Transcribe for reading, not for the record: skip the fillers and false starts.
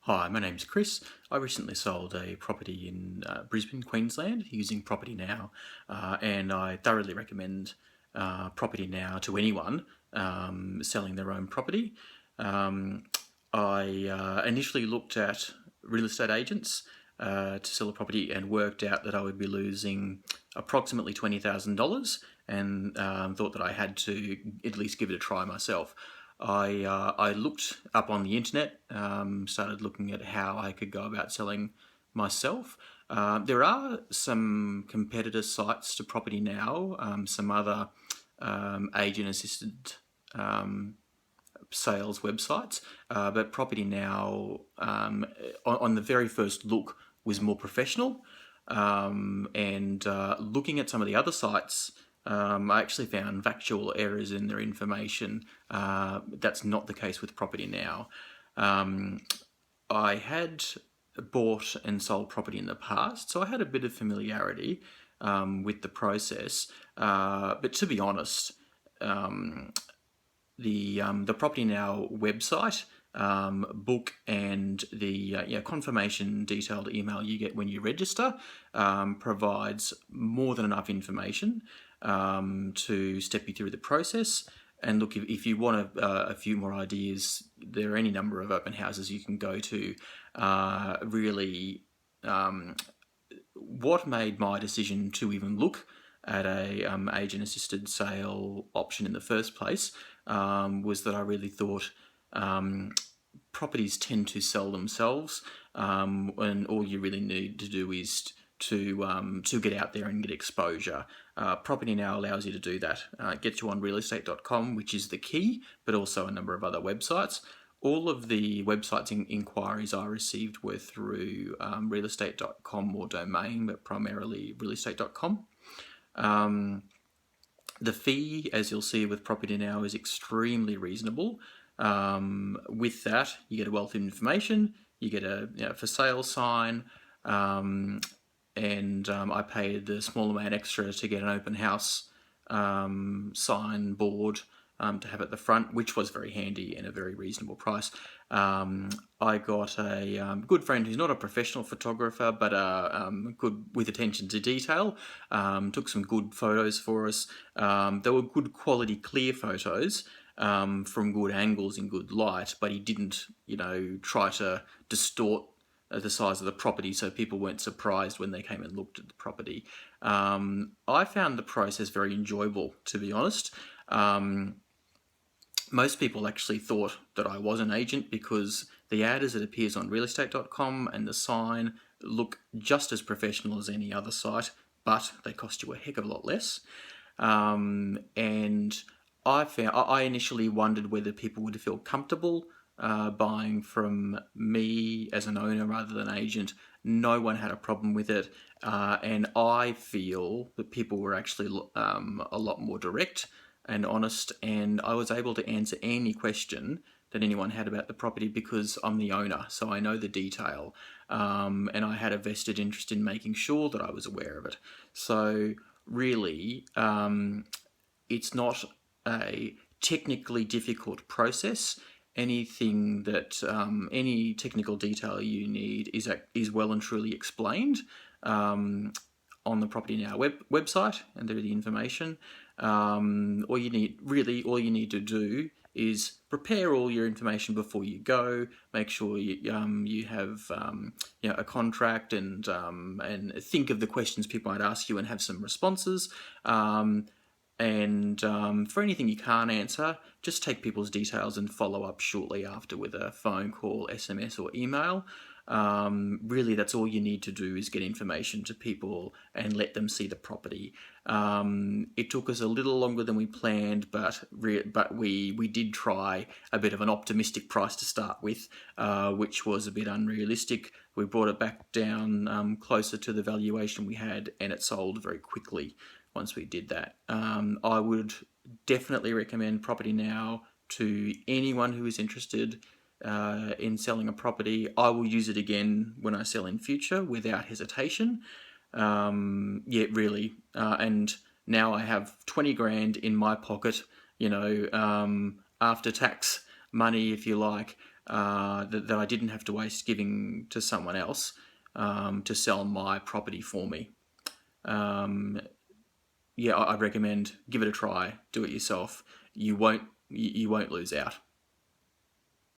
Hi, my name's Chris. I recently sold a property in Brisbane, Queensland using PropertyNow, and I thoroughly recommend PropertyNow to anyone selling their own property. I initially looked at real estate agents to sell a property and worked out that I would be losing approximately $20,000 and thought that I had to at least give it a try myself. I looked up on the internet, started looking at how I could go about selling myself. There are some competitor sites to PropertyNow, some other agent-assisted sales websites, but PropertyNow on the very first look was more professional. And looking at some of the other sites, I actually found factual errors in their information. That's not the case with PropertyNow. I had bought and sold property in the past, so I had a bit of familiarity with the process. But to be honest, the PropertyNow website, book, and the confirmation detailed email you get when you register provides more than enough information to step you through the process. And look, if you want a few more ideas, there are any number of open houses you can go to. Really, what made my decision to even look at a agent-assisted sale option in the first place was that I really thought properties tend to sell themselves, and all you really need to do is to get out there and get exposure. PropertyNow allows you to do that. It gets you on realestate.com, which is the key, but also a number of other websites. All of the websites inquiries I received were through realestate.com or domain, but primarily realestate.com. The fee, as you'll see with PropertyNow, is extremely reasonable. With that, you get a wealth of information, you get a for sale sign, and I paid the small amount extra to get an open house sign board to have at the front, which was very handy and a very reasonable price. I got a good friend who's not a professional photographer, but good with attention to detail. Took some good photos for us. They were good quality, clear photos from good angles in good light, but he didn't, try to distort the size of the property so people weren't surprised when they came and looked at the property. I found the process very enjoyable, to be honest. Most people actually thought that I was an agent because the ad as it appears on realestate.com and the sign look just as professional as any other site, but they cost you a heck of a lot less. And I initially wondered whether people would feel comfortable buying from me as an owner rather than agent. No one had a problem with it, and I feel that people were actually a lot more direct and honest, and I was able to answer any question that anyone had about the property because I'm the owner, so I know the detail, and I had a vested interest in making sure that I was aware of it. So really, it's not a technically difficult process. Anything that any technical detail you need is well and truly explained on the PropertyNow website, and there are the information. All you need to do is prepare all your information before you go. Make sure you have a contract and think of the questions people might ask you and have some responses. And for anything you can't answer, just take people's details and follow up shortly after with a phone call, SMS, or email. Really, that's all you need to do is get information to people and let them see the property. It took us a little longer than we planned, but we did try a bit of an optimistic price to start with, which was a bit unrealistic. We brought it back down closer to the valuation we had, and it sold very quickly once we did that. I would definitely recommend PropertyNow to anyone who is interested in selling a property. I will use it again when I sell in future without hesitation. Really. And now I have 20 grand in my pocket, after tax money, if you like, that I didn't have to waste giving to someone else to sell my property for me. Yeah, I recommend give it a try. Do it yourself. You won't lose out.